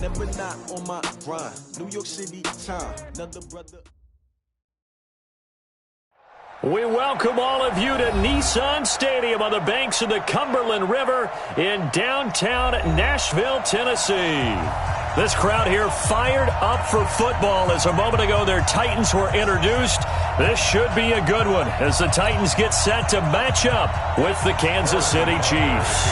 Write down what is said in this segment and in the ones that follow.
Never not on my grind. New York City time. Another brother. We welcome all of you to Nissan Stadium on the banks of the Cumberland River in downtown Nashville, Tennessee. This crowd here fired up for football as a moment ago their Titans were introduced. This should be a good one as the Titans get set to match up with the Kansas City Chiefs.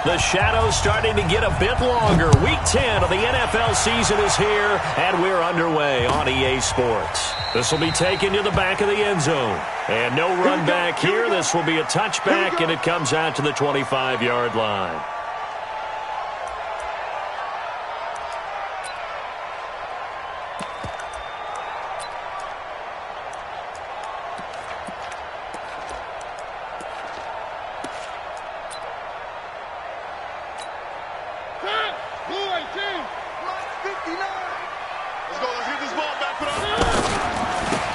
The shadow's starting to get a bit longer. Week 10 of the NFL season is here, and we're underway on EA Sports. This will be taken to the back of the end zone. And no run back here. This will be a touchback, and it comes out to the 25-yard line.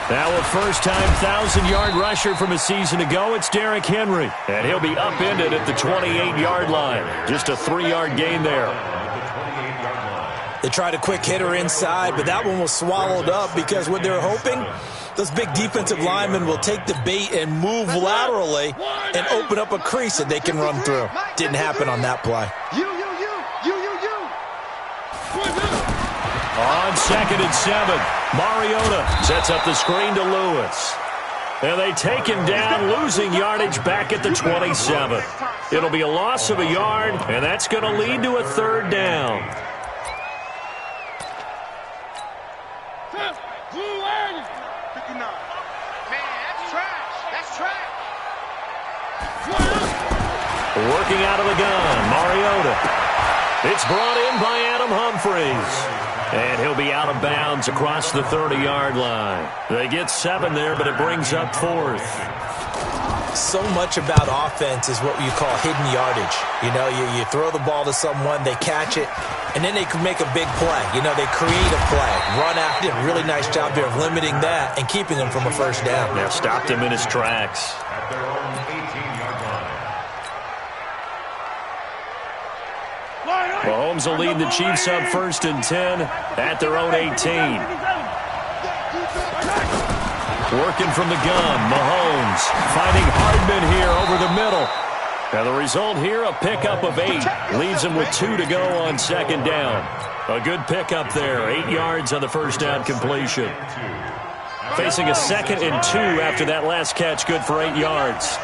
Now a first-time 1,000-yard rusher from a season ago, it's Derrick Henry. And he'll be upended at the 28-yard line. Just a 3-yard gain there. They tried a quick hitter inside, but that one was swallowed up because what they're hoping, those big defensive linemen will take the bait and move laterally and open up a crease that they can run through. Didn't happen on that play. On 2nd and 7, Mariota sets up the screen to Lewis. And they take him down, losing yardage back at the 27. It'll be a loss of a yard, and that's going to lead to a 3rd down. Working out of the gun, Mariota. It's brought in by Adam Humphries. And he'll be out of bounds across the 30-yard line. They get 7 there, but it brings up 4th. So much about offense is what you call hidden yardage. You know, you throw the ball to someone, they catch it, and then they can make a big play. You know, they create a play, run after it. Really nice job there of limiting that and keeping him from a 1st down. Now stopped him in his tracks. At their own 18-yard line. Mahomes will lead the Chiefs up 1st and 10 at their own 18. Working from the gun, Mahomes finding Hardman here over the middle. And the result here, a pickup of 8. Leaves him with 2 to go on 2nd down. A good pickup there, 8 yards on the 1st down completion. Facing a 2nd and 2 after that last catch, good for 8 yards.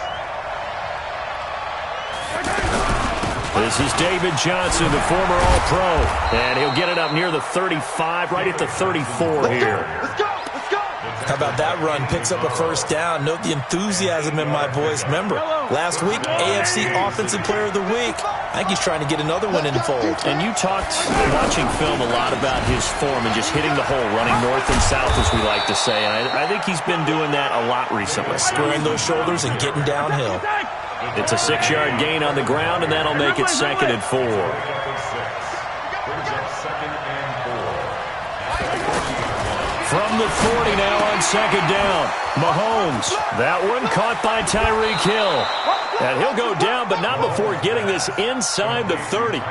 This is David Johnson, the former All-Pro. And he'll get it up near the 35, right at the 34 here. How about that run? Picks up a 1st down. Note the enthusiasm in my voice. Remember, last week, AFC Offensive Player of the Week. I think he's trying to get another one in the fold. And you talked, watching film, a lot about his form and just hitting the hole, running north and south, as we like to say. And I think he's been doing that a lot recently. Squaring those shoulders and getting downhill. It's a 6-yard gain on the ground, and that'll make it 2nd and 4. From the 40 now on 2nd down. Mahomes. That one caught by Tyreek Hill. And he'll go down, but not before getting this inside the 30.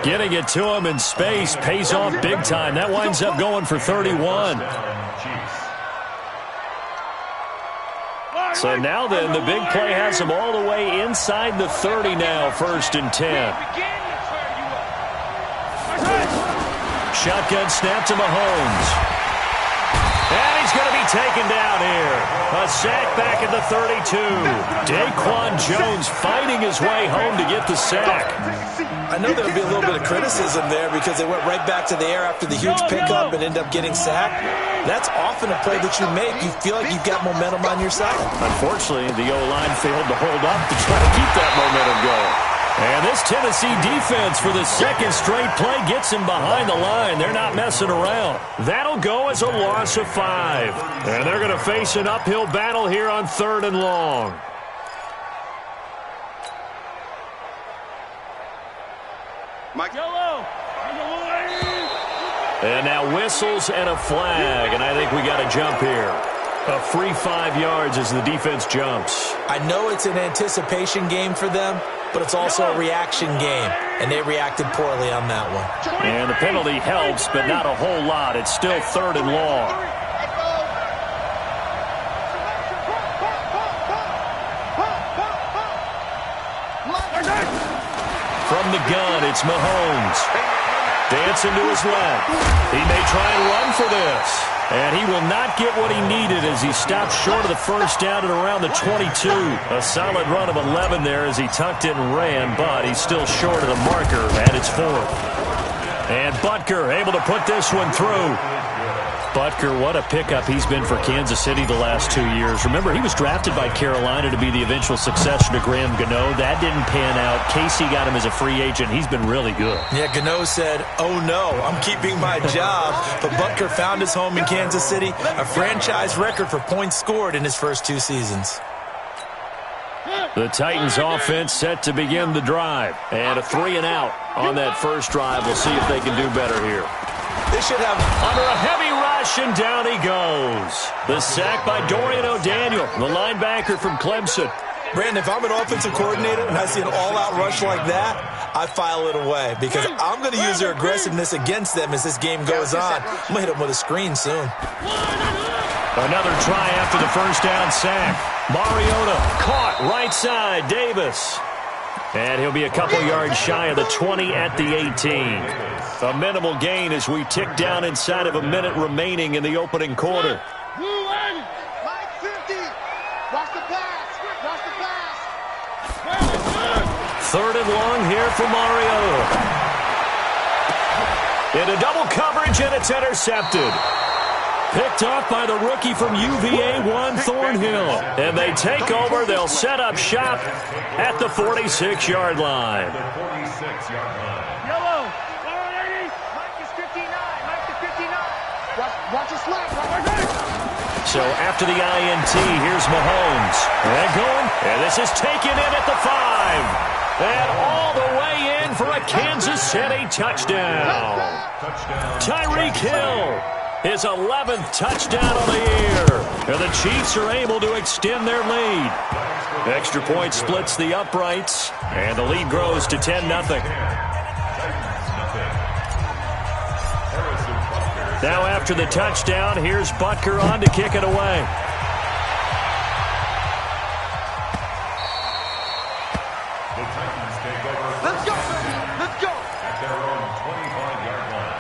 Getting it to him in space pays off big time. That winds up going for 31. So now then, the big play has him all the way inside the 30 now, 1st and 10. Shotgun snap to Mahomes. And he's going to be taken down here. A sack back at the 32. Daquan Jones fighting his way home to get the sack. I know there'll be a little bit of criticism there because they went right back to the air after the huge pickup and end up getting sacked. That's often a play that you make. You feel like you've got momentum on your side. Unfortunately, the O-line failed to hold up to try to keep that momentum going. And this Tennessee defense for the 2nd straight play gets him behind the line. They're not messing around. That'll go as a loss of 5. And they're going to face an uphill battle here on 3rd and long. And now whistles and a flag, and I think we got a jump here. A free 5 yards as the defense jumps. I know it's an anticipation game for them, but it's also a reaction game, and they reacted poorly on that one. And the penalty helps, but not a whole lot. It's still 3rd and long. From the gun, it's Mahomes. Dancing to his left. He may try and run for this. And he will not get what he needed as he stopped short of the first down at around the 22. A solid run of 11 there as he tucked it and ran, but he's still short of the marker, and it's 4th. And Butker able to put this one through. Butker, what a pickup he's been for Kansas City the last 2 years. Remember, he was drafted by Carolina to be the eventual successor to Graham Gano. That didn't pan out. Casey got him as a free agent. He's been really good. Yeah, Gano said, oh no, I'm keeping my job. But Butker found his home in Kansas City, a franchise record for points scored in his first 2 seasons. The Titans offense set to begin the drive. And a 3 and out on that first drive. We'll see if they can do better here. They should have under a heavy rush, and down he goes. The sack by Dorian O'Daniel, the linebacker from Clemson. Brandon, if I'm an offensive coordinator and I see an all-out rush like that, I file it away because I'm going to use their aggressiveness against them as this game goes on. I'm going to hit them with a screen soon. Another try after the first down sack. Mariota caught right side, Davis. And he'll be a couple yards shy of the 20 at the 18. A minimal gain as we tick down inside of a minute remaining in the opening quarter. Mike 50. Watch the pass. Watch the pass. 3rd and long here for Mariota. Into double coverage, and it's intercepted. Picked off by the rookie from UVA, Juan Thornhill. And they take over. They'll set up shop at the 46-yard line. Yellow. Mike is 59. Mike is 59. Watch the slack. So after the INT, here's Mahomes. And going. And this is taken in at the 5. And all the way in for a Kansas City touchdown. Tyreek Hill. His 11th touchdown of the year. And the Chiefs are able to extend their lead. Extra point splits the uprights, and the lead grows to 10-0. Now after the touchdown, here's Butker on to kick it away. Let's go. Let's go. At their own 25-yard line.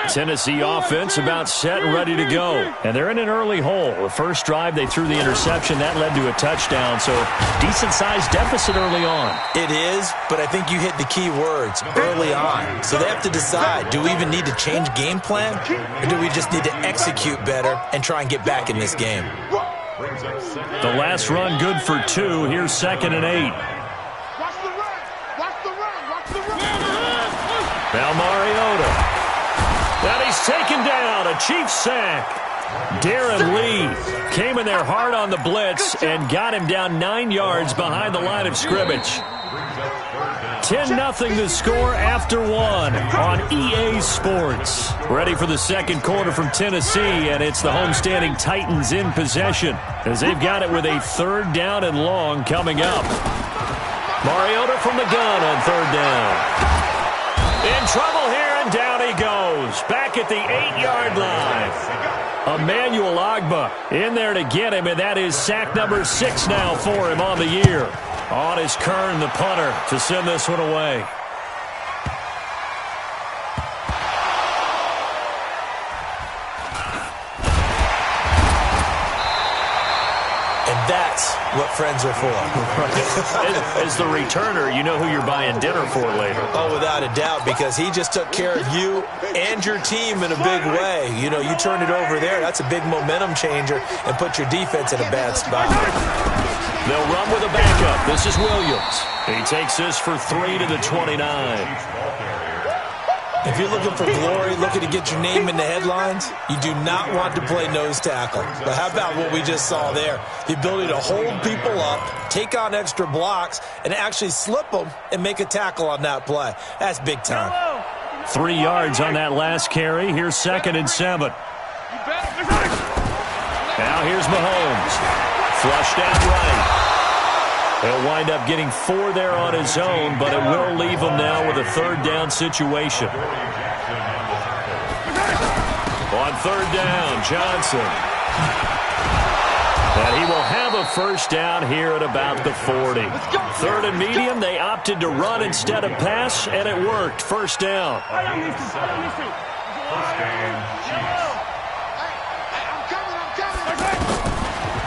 Tennessee offense about set and ready to go. And they're in an early hole. The first drive, they threw the interception. That led to a touchdown, so decent-sized deficit early on. It is, but I think you hit the key words, early on. So they have to decide, do we even need to change game plan, or do we just need to execute better and try and get back in this game? The last run good for 2. Here's 2nd and 8. Watch the run. Watch the run. Watch the run. Now Mariota. That he's taken down. A Chiefs sack. Darren Lee came in there hard on the blitz and got him down 9 yards behind the line of scrimmage. 10-0 the score after 1 on EA Sports. Ready for the second quarter from Tennessee, and it's the homestanding Titans in possession as they've got it with a 3rd down and long coming up. Mariota from the gun on 3rd down. In trouble here, and down he goes. Back at the 8-yard line. Emmanuel Ogbah in there to get him, and that is sack number 6 now for him on the year. On is Kern, the punter, to send this one away. And that's what friends are for. As the returner, you know who you're buying dinner for later. Oh, without a doubt, because he just took care of you and your team in a big way. You know, you turned it over there. That's a big momentum changer and put your defense in a bad spot. They'll run with a backup. This is Williams. He takes this for 3 to the 29. If you're looking for glory, looking to get your name in the headlines, you do not want to play nose tackle. But how about what we just saw there? The ability to hold people up, take on extra blocks, and actually slip them and make a tackle on that play. That's big time. 3 yards on that last carry. Here's 2nd and 7. Now here's Mahomes. Flushed out right. He'll wind up getting 4 there on his own, but it will leave him now with a third down situation. On third down, Johnson. And he will have a first down here at about the 40. Third and medium, they opted to run instead of pass, and it worked. First down.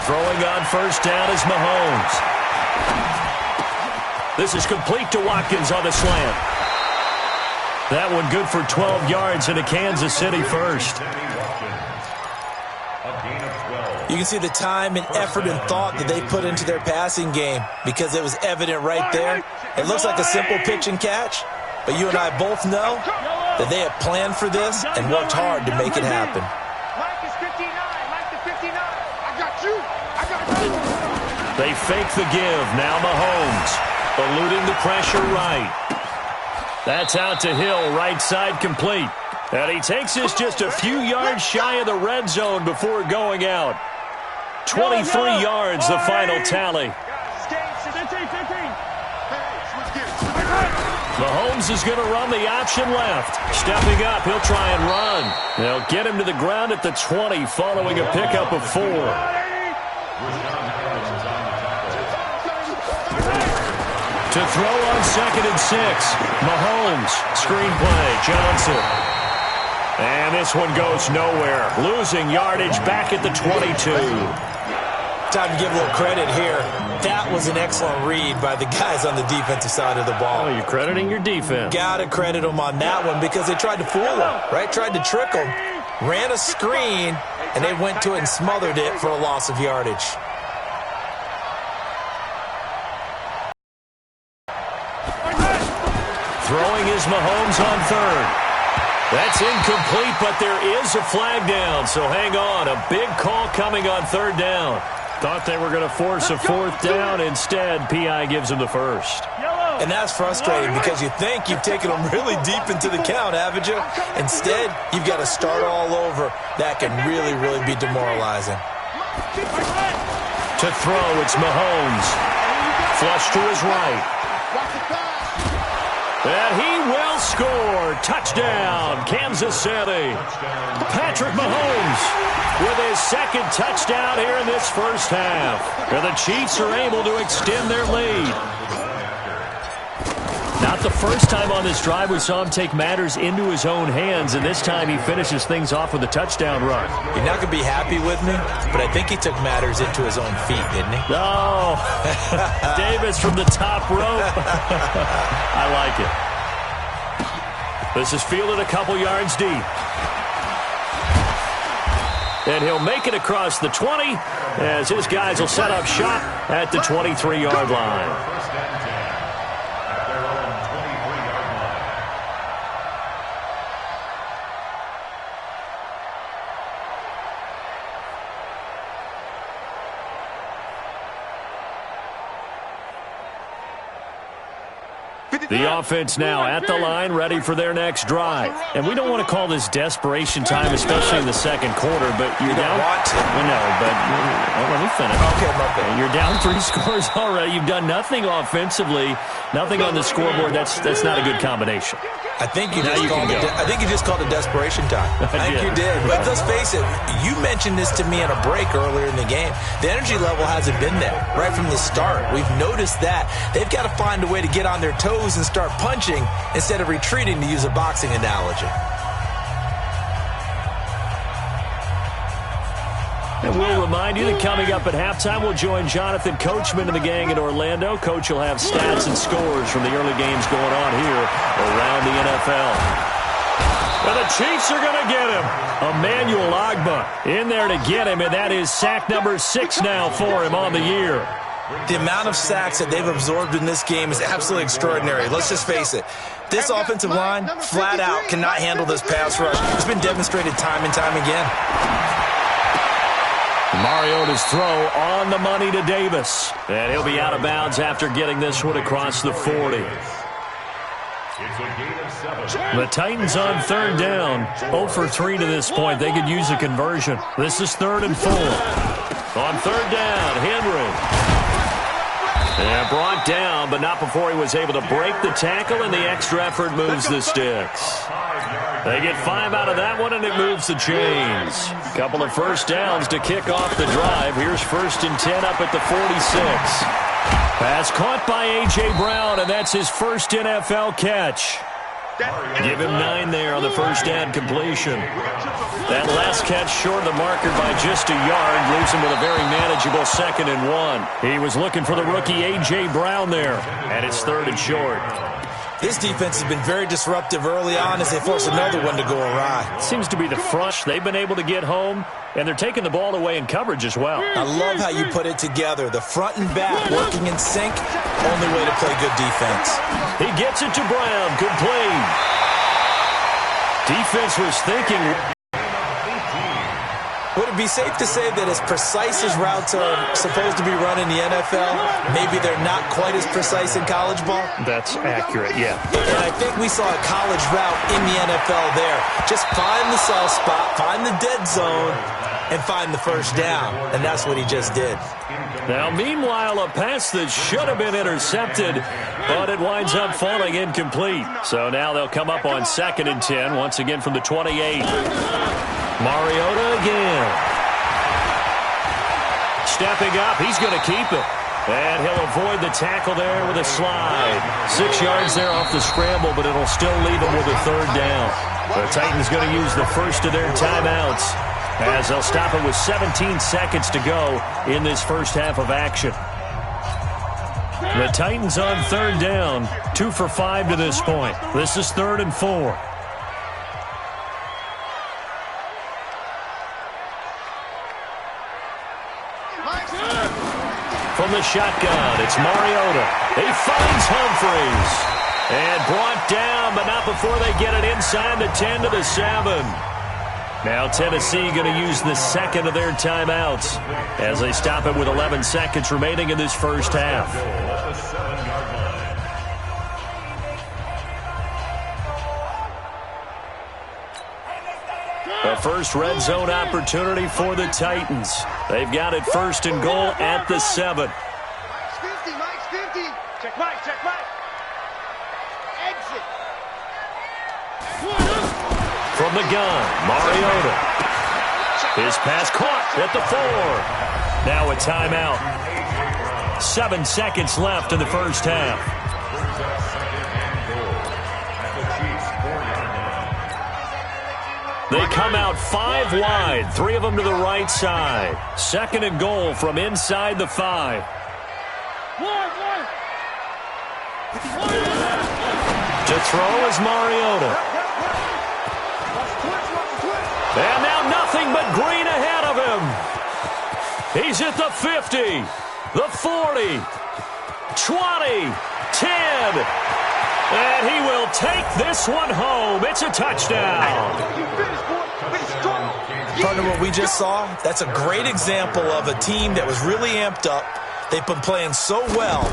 Throwing on first down is Mahomes. This is complete to Watkins on the slant. That one good for 12 yards into Kansas City first. You can see the time and effort and thought that they put into their passing game because it was evident right there. It looks like a simple pitch and catch, but you and I both know that they have planned for this and worked hard to make it happen. Mike is 59. Mike is 59. I got you. I got you. They fake the give. Now Mahomes eluding the pressure right. That's out to Hill, right side complete. And he takes this just a few yards shy of the red zone before going out. 23 yards, the final tally. Mahomes is going to run the option left. Stepping up, he'll try and run. They'll get him to the ground at the 20 following a pickup of 4. To throw on 2nd and 6. Mahomes, screen play, Johnson. And this one goes nowhere. Losing yardage back at the 22. Time to give a little credit here. That was an excellent read by the guys on the defensive side of the ball. Oh, you're crediting your defense. Got to credit them on that one because they tried to fool them, right? Tried to trick them. Ran a screen, and they went to it and smothered it for a loss of yardage. Throwing is Mahomes on third. That's incomplete, but there is a flag down, so hang on. A big call coming on third down. Thought they were going to force a 4th down. Instead, P.I. gives them the first. And that's frustrating because you think you've taken them really deep into the count, haven't you? Instead, you've got to start all over. That can really, really be demoralizing. To throw, it's Mahomes. Flush to his right. And he will score. Touchdown, Kansas City. Patrick Mahomes with his 2nd touchdown here in this first half. And the Chiefs are able to extend their lead. Not the first time on this drive we saw him take matters into his own hands, and this time he finishes things off with a touchdown run. You're not going to be happy with me, but I think he took matters into his own feet, didn't he? Oh, Davis from the top rope. I like it. This is fielded a couple yards deep. And he'll make it across the 20 as his guys will set up shop at the 23-yard line. The offense now at the line, ready for their next drive. And we don't want to call this desperation time, especially in the second quarter, but you're down. No, but let me finish. Okay, my bad. You're down 3 scores already. You've done nothing offensively, nothing on the scoreboard. That's not a good combination. I think you just called it desperation time. I think you did. But let's face it, you mentioned this to me in a break earlier in the game. The energy level hasn't been there right from the start. We've noticed that. They've got to find a way to get on their toes and start punching instead of retreating, to use a boxing analogy. And we'll remind you that coming up at halftime, we'll join Jonathan Coachman and the gang in Orlando. Coach will have stats and scores from the early games going on here around the NFL. And the Chiefs are going to get him. Emmanuel Ogbah in there to get him, and that is sack number 6 now for him on the year. The amount of sacks that they've absorbed in this game is absolutely extraordinary. Let's just face it. This offensive line, flat out, cannot handle this pass rush. It's been demonstrated time and time again. Mariota's throw on the money to Davis. And he'll be out of bounds after getting this one across the 40. The Titans on third down. 0 for 3 to this point. They could use a conversion. This is 3rd and 4. On third down, Henry. And brought down, but not before he was able to break the tackle, and the extra effort moves the sticks. They get 5 out of that one, and it moves the chains. Couple of first downs to kick off the drive. Here's 1st and 10 up at the 46. Pass caught by A.J. Brown, and that's his first NFL catch. Give him 9 there on the first down completion. That last catch short of the marker by just a yard leaves him with a very manageable 2nd and 1. He was looking for the rookie A.J. Brown there, and it's 3rd and short. This defense has been very disruptive early on as they force another one to go awry. Seems to be the front. They've been able to get home, and they're taking the ball away in coverage as well. I love how you put it together. The front and back working in sync. Only way to play good defense. He gets it to Brown. Complete. Defense was thinking. Would it be safe to say that as precise as routes are supposed to be run in the NFL, maybe they're not quite as precise in college ball? That's accurate, yeah. And I think we saw a college route in the NFL there. Just find the soft spot, find the dead zone, and find the first down. And that's what he just did. Now, meanwhile, a pass that should have been intercepted, but it winds up falling incomplete. So now they'll come up on 2nd and 10, once again from the 28. Mariota again. Stepping up, he's going to keep it. And he'll avoid the tackle there with a slide. 6 yards there off the scramble, but it'll still leave him with a 3rd down. The Titans going to use the first of their timeouts, as they'll stop it with 17 seconds to go in this first half of action. The Titans on 3rd down, 2 for 5 to this point. This is 3rd and 4. From the shotgun, it's Mariota. He finds Humphries. And brought down, but not before they get it inside the 10 to the 7. Now Tennessee going to use the 2nd of their timeouts as they stop it with 11 seconds remaining in this first half. The first red zone opportunity for the Titans. They've got it 1st and goal at the 7. Mike's 50, Mike's 50. Check Mike, check Mike. Exit. From the gun, Mariota. His pass caught at the 4. Now a timeout. 7 seconds left in the first half. They come out 5 wide, 3 of them to the right side. 2nd and goal from inside the 5. To throw is Mariota. And now nothing but green ahead of him. He's at the 50, the 40, 20, 10. And he will take this one home. It's a touchdown. Partner, what we just saw, that's a great example of a team that was really amped up. They've been playing so well,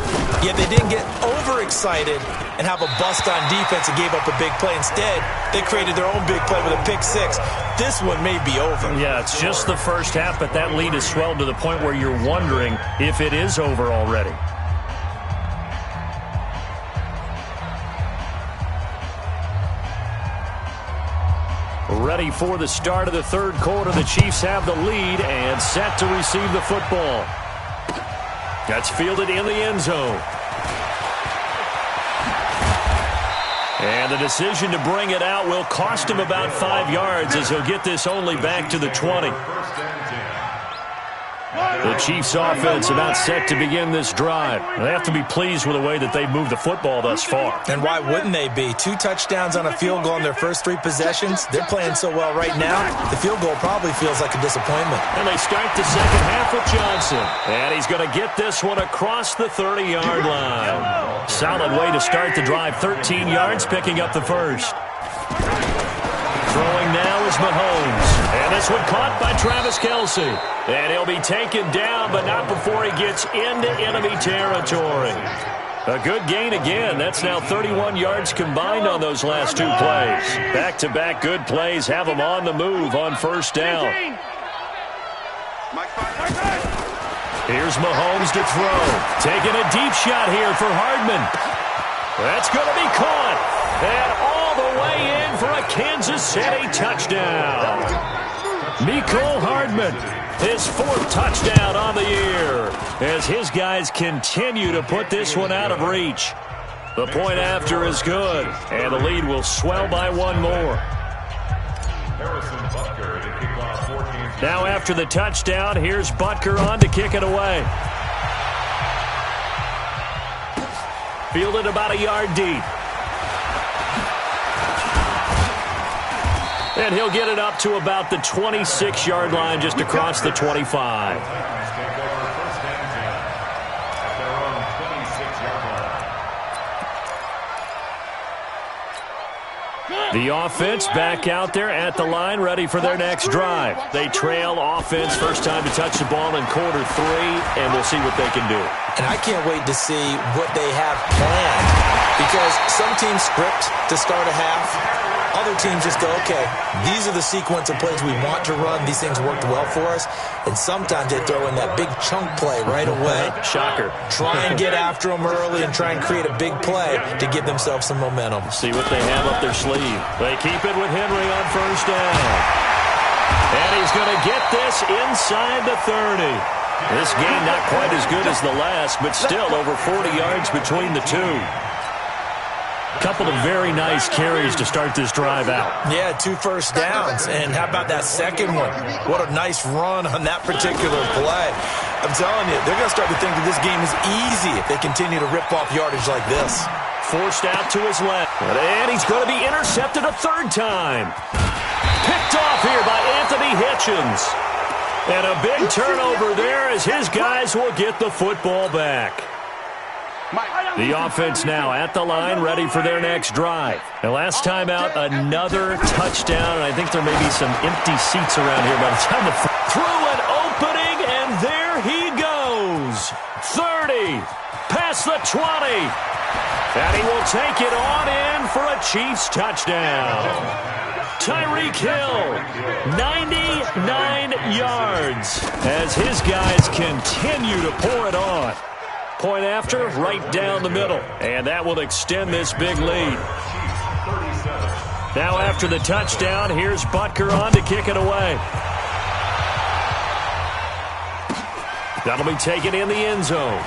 yet they didn't get overexcited and have a bust on defense and gave up a big play. Instead, they created their own big play with a pick 6. This one may be over. Yeah, it's just the first half, but that lead has swelled to the point where you're wondering if it is over already. Ready for the start of the 3rd quarter. The Chiefs have the lead and set to receive the football. That's fielded in the end zone. And the decision to bring it out will cost him about 5 yards as he'll get this only back to the 20. The Chiefs offense about set to begin this drive. They have to be pleased with the way that they've moved the football thus far. And why wouldn't they be? 2 touchdowns on a field goal in their first 3 possessions. They're playing so well right now, the field goal probably feels like a disappointment. And they start the second half with Johnson. And he's going to get this one across the 30-yard line. Solid way to start the drive. 13 yards, picking up the first. Throwing now is Mahomes. And this one caught by Travis Kelce. And he'll be taken down, but not before he gets into enemy territory. A good gain again. That's now 31 yards combined on those last 2 plays. Back-to-back good plays have them on the move on first down. Here's Mahomes to throw. Taking a deep shot here for Hardman. That's going to be caught. And all the way in for a Kansas City touchdown. Mecole Hardman, his 4th touchdown on the year, as his guys continue to put this one out of reach. The point after is good, and the lead will swell by 1 more. Now after the touchdown, here's Butker on to kick it away. Fielded about a yard deep. And he'll get it up to about the 26-yard line just across the 25. The offense back out there at the line, ready for their next drive. They trail offense, first time to touch the ball in quarter 3, and we'll see what they can do. And I can't wait to see what they have planned, because some teams script to start a half. Other teams just go, okay, these are the sequence of plays we want to run. These things worked well for us. And sometimes they throw in that big chunk play right away. Shocker. Try and get after them early and try and create a big play to give themselves some momentum. See what they have up their sleeve. They keep it with Henry on first down. And he's going to get this inside the 30. This game not quite as good as the last, but still over 40 yards between the two. Couple of very nice carries to start this drive out. Yeah, 2 first downs. And how about that second one? What a nice run on that particular play. I'm telling you, they're going to start to think that this game is easy if they continue to rip off yardage like this. Forced out to his left. And he's going to be intercepted a 3rd time. Picked off here by Anthony Hitchens. And a big turnover there as his guys will get the football back. The offense now at the line, ready for their next drive. And last time out, another touchdown. And I think there may be some empty seats around here by the time through an opening, and there he goes. 30, past the 20. And he will take it on in for a Chiefs touchdown. Tyreek Hill, 99 yards, as his guys continue to pour it on. Point after, right down the middle. And that will extend this big lead. Now after the touchdown, here's Butker on to kick it away. That'll be taken in the end zone.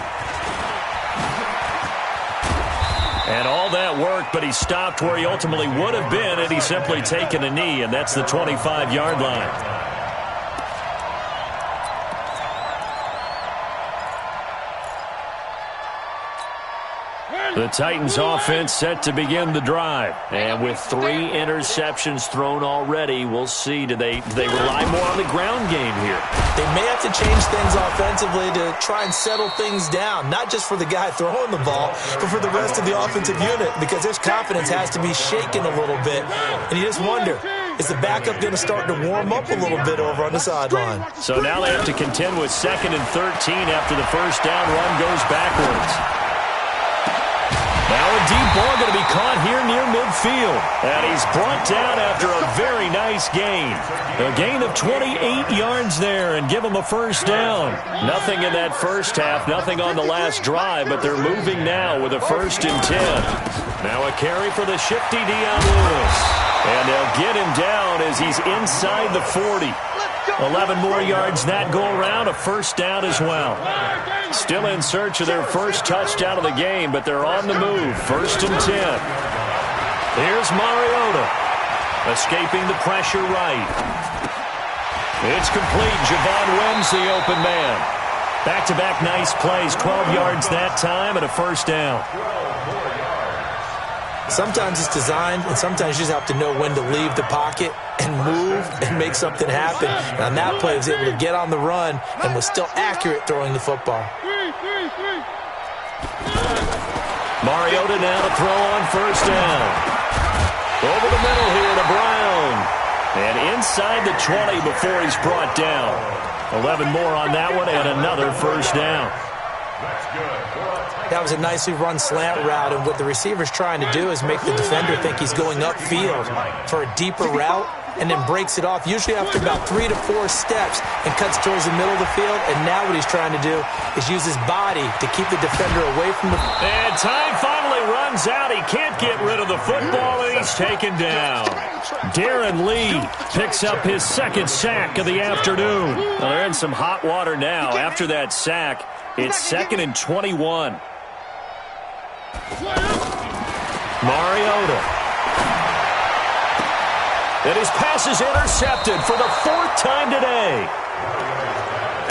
And all that worked, but he stopped where he ultimately would have been had he simply taken a knee, and that's the 25-yard line. The Titans offense set to begin the drive. And with 3 interceptions thrown already, we'll see. Do they rely more on the ground game here? They may have to change things offensively to try and settle things down, not just for the guy throwing the ball, but for the rest of the offensive unit, because their confidence has to be shaken a little bit. And you just wonder, is the backup going to start to warm up a little bit over on the sideline? So now they have to contend with 2nd and 13 after the first down run goes backwards. Now a deep ball going to be caught here near midfield. And he's brought down after a very nice gain. A gain of 28 yards there and give him a first down. Nothing in that first half, nothing on the last drive, but they're moving now with a 1st and 10. Now a carry for the shifty Dion Lewis. And they'll get him down as he's inside the 40. 11 more yards that go around, a first down as well. Still in search of their first touchdown of the game, but they're on the move. 1st and 10. Here's Mariota, escaping the pressure right. It's complete. Javon Wims, the open man. Back-to-back nice plays, 12 yards that time, and a first down. Sometimes it's designed, and sometimes you just have to know when to leave the pocket and move and make something happen. And on that play, he was able to get on the run and was still accurate throwing the football. Mariota now to throw on first down. Over the middle here to Brown. And inside the 20 before he's brought down. 11 more on that one and another first down. That was a nicely run slant route, and what the receiver's trying to do is make the defender think he's going upfield for a deeper route, and then breaks it off, usually after about 3 to 4 steps, and cuts towards the middle of the field. And now what he's trying to do is use his body to keep the defender away from the... And time finally runs out. He can't get rid of the football, and he's taken down. Darren Lee picks up his second sack of the afternoon. Well, they're in some hot water now. After that sack, it's 2nd and 21. Mariota. And his pass is intercepted for the 4th time today.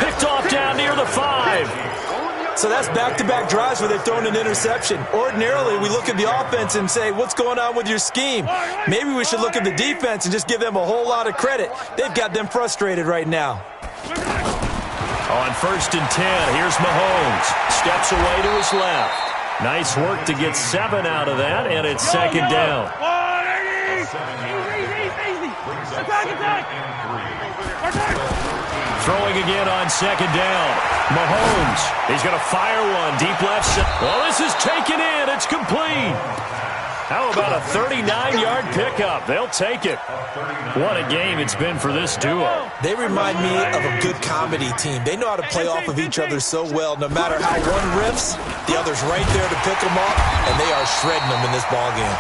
Picked off down near the 5. So that's back-to-back drives where they've thrown an interception. Ordinarily, we look at the offense and say, what's going on with your scheme? Maybe we should look at the defense and just give them a whole lot of credit. They've got them frustrated right now. On 1st and 10, here's Mahomes. Steps away to his left. Nice work to get 7 out of that, and it's 2nd down. Throwing again on 2nd down. Mahomes, he's going to fire one deep left side. Well, this is taken in. It's complete. How about a 39-yard pickup? They'll take it. What a game it's been for this duo. They remind me of a good comedy team. They know how to play off of each other so well. No matter how one riffs, the other's right there to pick them up, and they are shredding them in this ballgame.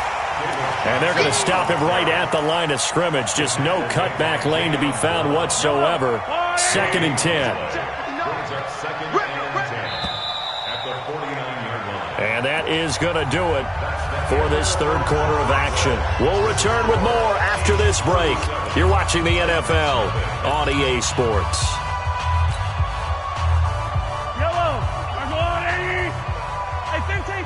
And they're going to stop him right at the line of scrimmage. Just no cutback lane to be found whatsoever. 2nd and 10. And that is going to do it for this 3rd quarter of action. We'll return with more after this break. You're watching the NFL on EA Sports. Yellow. We're going, Eddie. Hey, 15.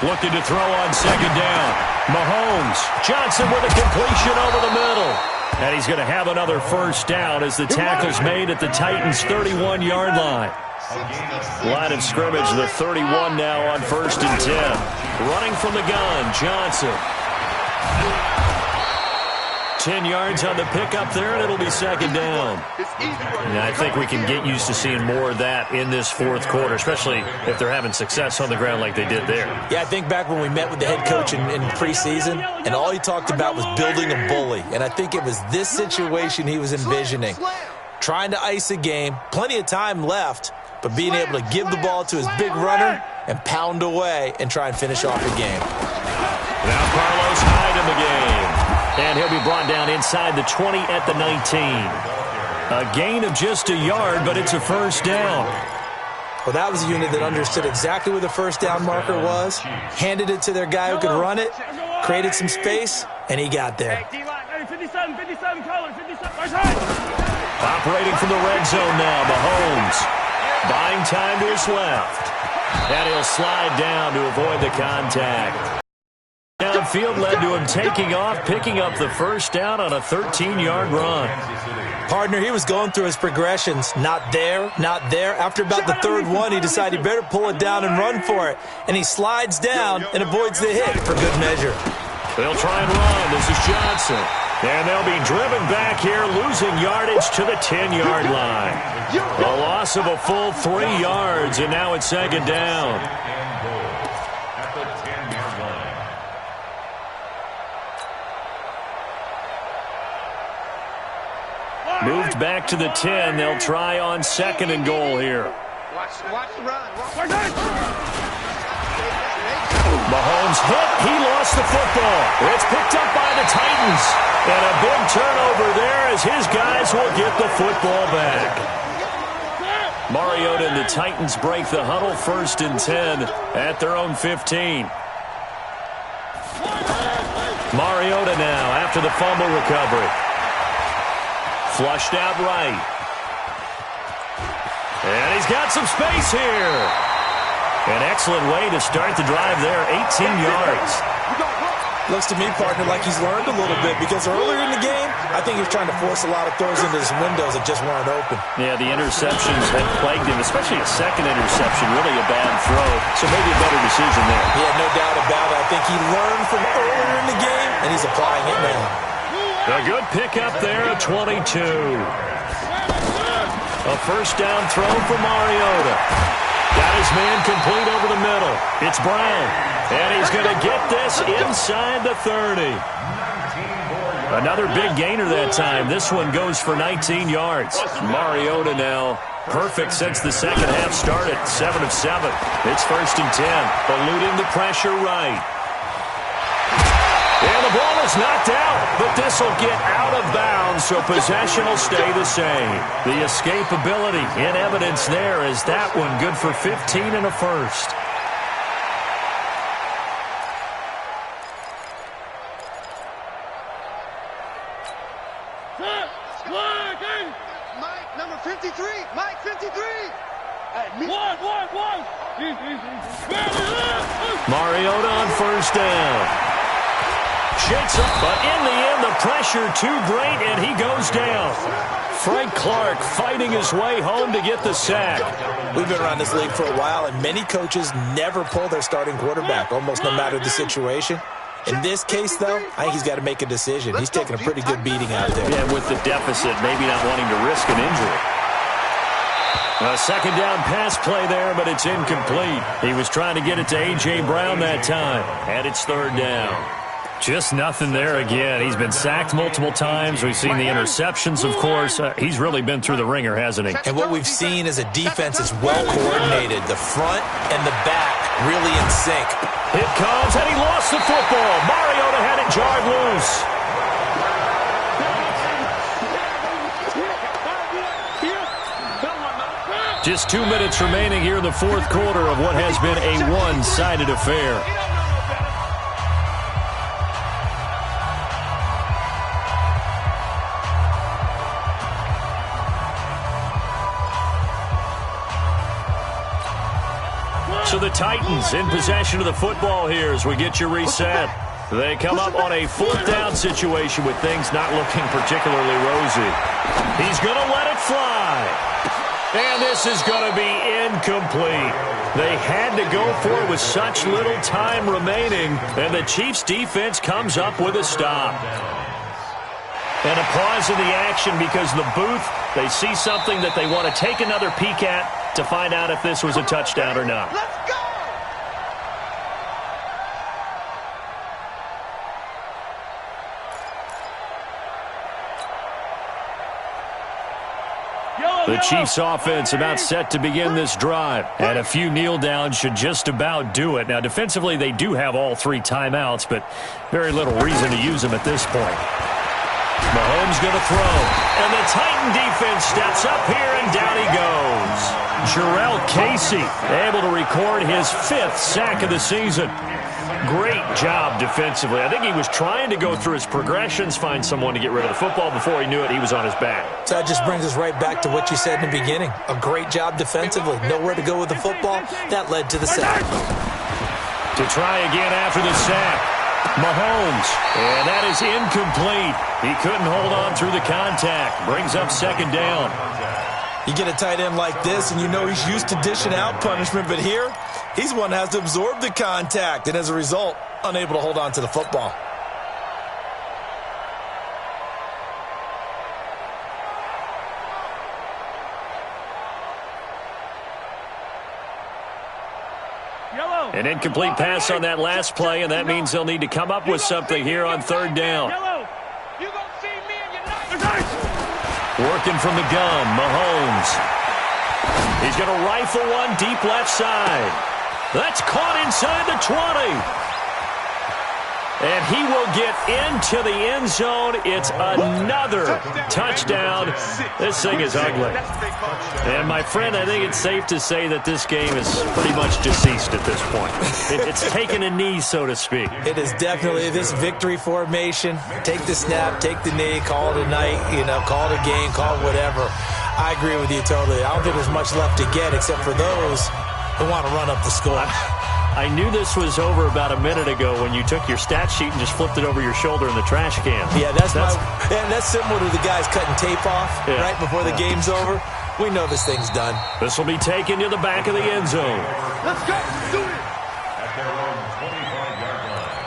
Looking to throw on 2nd down. Mahomes. Johnson with a completion over the middle. And he's going to have another 1st down as the tackle's made at the Titans' 31-yard line. Line of scrimmage, the 31 now on 1st and 10. Running from the gun, Johnson. 10 yards on the pickup there, and it'll be 2nd down. And I think we can get used to seeing more of that in this 4th quarter, especially if they're having success on the ground like they did there. Yeah, I think back when we met with the head coach in preseason, and all he talked about was building a bully. And I think it was this situation he was envisioning. Trying to ice a game, plenty of time left, but being able to give the ball to his big runner and pound away and try and finish off the game. Now Carlos Hyde in the game. And he'll be brought down inside the 20 at the 19. A gain of just a yard, but it's a 1st down. Well, that was a unit that understood exactly where the 1st down marker was, handed it to their guy who could run it, created some space, and he got there. 57, color, 57. Operating from the red zone now, Mahomes. Buying time to his left. And he'll slide down to avoid the contact. Downfield led to him taking off, picking up the 1st down on a 13-yard run. Partner, he was going through his progressions. Not there, not there. After about the 3rd one, he decided he better pull it down and run for it. And he slides down and avoids the hit for good measure. They'll try and run. This is Johnson. And they'll be driven back here, losing yardage to the 10-yard line. A loss of a full 3 yards, and now it's 2nd down. Moved back to the 10. They'll try on 2nd and goal here. Watch the run. Mahomes hit. He lost the football. It's picked up by the Titans. And a big turnover there as his guys will get the football back. Mariota and the Titans break the huddle, 1st and 10 at their own 15. Mariota now after the fumble recovery. Flushed out right. And he's got some space here. An excellent way to start the drive there, 18 yards. Looks to me, partner, like he's learned a little bit because earlier in the game, I think he was trying to force a lot of throws into his windows that just weren't open. Yeah, the interceptions have plagued him, especially a 2nd interception, really a bad throw. So maybe a better decision there. Yeah, no doubt about it. I think he learned from earlier in the game, and he's applying it now. A good pickup there at 22. A first down throw for Mariota. Got his man complete over the middle. It's Brown. And he's going to get this inside the 30. Another big gainer that time. This one goes for 19 yards. Mariota now perfect since the second half started. 7 of 7. It's 1st and 10. Eluding the pressure right. And the ball is knocked out, but this will get out of bounds, so possession will stay the same. The escapability in evidence there is that one good for 15 and a first. Mike, number 53. Mike, 53. Mariota on first down. Shakes up, but in the end, the pressure too great, and he goes down. Frank Clark fighting his way home to get the sack. We've been around this league for a while, and many coaches never pull their starting quarterback, almost no matter the situation. In this case, though, I think he's got to make a decision. He's taking a pretty good beating out there. Yeah, with the deficit, maybe not wanting to risk an injury. A second down pass play there, but it's incomplete. He was trying to get it to A.J. Brown that time, and it's 3rd down. Just nothing there again. He's been sacked multiple times. We've seen the interceptions, of course. He's really been through the ringer, hasn't he? And what we've seen is a defense that's well coordinated. The front and the back really in sync. It comes, and he lost the football. Mariota had it jarred loose. Just 2 minutes remaining here in the 4th quarter of what has been a one-sided affair. So the Titans in possession of the football here as we get you reset. They come up on a 4th down situation with things not looking particularly rosy. He's going to let it fly. And this is going to be incomplete. They had to go for it with such little time remaining, and the Chiefs' defense comes up with a stop. And a pause in the action because the booth, they see something that they want to take another peek at to find out if this was a touchdown or not. Let's go! The Chiefs offense about set to begin this drive. And a few kneel downs should just about do it. Now, defensively, they do have all 3 timeouts, but very little reason to use them at this point. Mahomes going to throw. And the Titan defense steps up here, and down he goes. Jarrell Casey able to record his 5th sack of the season. Great job defensively. I think he was trying to go through his progressions, find someone to get rid of the football. Before he knew it, he was on his back. So that just brings us right back to what you said in the beginning. A great job defensively. Nowhere to go with the football. That led to the sack. To try again after the sack. Mahomes. And that is incomplete. He couldn't hold on through the contact. Brings up 2nd down. You get a tight end like this, and you know he's used to dishing out punishment, but here, he's one that has to absorb the contact, and as a result, unable to hold on to the football. An incomplete pass on that last play, and that means they'll need to come up with something here on 3rd down. Working from the gun, Mahomes. He's going to rifle one deep left side. That's caught inside the 20. And he will get into the end zone. It's another touchdown. This thing is ugly. And, my friend, I think it's safe to say that this game is pretty much deceased at this point. It's taken a knee, so to speak. It is definitely this victory formation. Take the snap, take the knee, call it a night, call it a game, call it whatever. I agree with you totally. I don't think there's much left to get except for those who want to run up the score. I knew this was over about a minute ago when you took your stat sheet and just flipped it over your shoulder in the trash can. Yeah, that's similar to the guys cutting tape off right before the game's over. We know this thing's done. This will be taken to the back of the end zone. Let's go! Do it! At their own 25-yard line.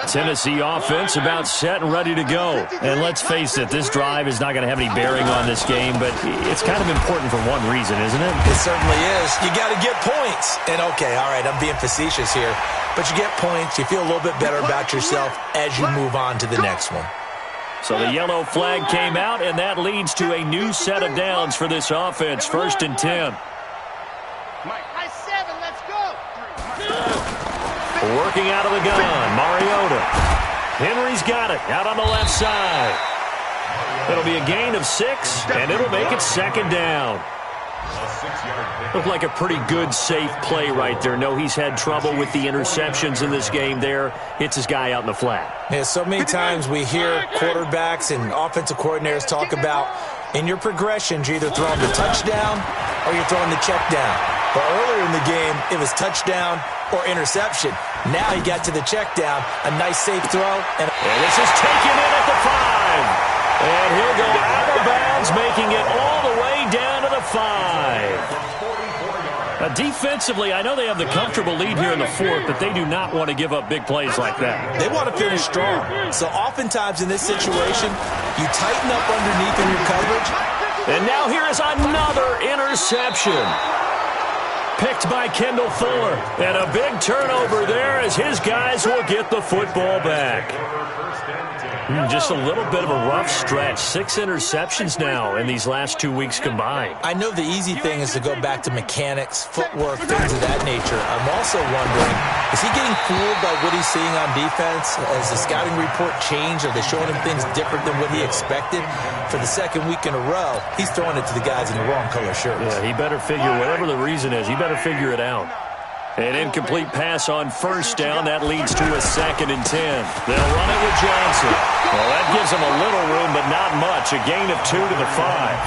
Tennessee offense about set and ready to go. And let's face it, this drive is not going to have any bearing on this game, but it's kind of important for one reason, isn't it? It certainly is. You got to get points. And, okay, all right, I'm being facetious here. But you get points. You feel a little bit better about yourself as you move on to the next one. So the yellow flag came out, and that leads to a new set of downs for this offense. 1st and 10. High 7, let's go. Working out of the gun, Mariota. Henry's got it out on the left side. It'll be a gain of 6, and it'll make it 2nd down. Looked like a pretty good, safe play right there. No, he's had trouble with the interceptions in this game there. Hits his guy out in the flat. Yeah, so many times we hear quarterbacks and offensive coordinators talk about in your progressions, you're either throwing the touchdown or you're throwing the check down. But earlier in the game, it was touchdown or interception. Now he got to the check down, a nice safe throw. And this is taken in at the 5. And he'll go out of bounds, making it all the way down to the 5. Defensively, I know they have the comfortable lead here in the 4th, but they do not want to give up big plays like that. They want to finish strong. So oftentimes in this situation, you tighten up underneath in your coverage. And now here is another interception. Picked by Kendall Fuller. And a big turnover there as his guys will get the football back. Just a little bit of a rough stretch. 6 interceptions now in these last 2 weeks combined. I know the easy thing is to go back to mechanics, footwork, things of that nature. I'm also wondering, is he getting fooled by what he's seeing on defense? Has the scouting report changed? Are they showing him things different than what he expected? For the 2nd week in a row, he's throwing it to the guys in the wrong color shirts. Yeah, he better figure, whatever the reason is, he better figure it out. An incomplete pass on 1st down. That leads to a 2nd and 10. They'll run it with Johnson. Well, that gives them a little room, but not much. A gain of 2 to the 5.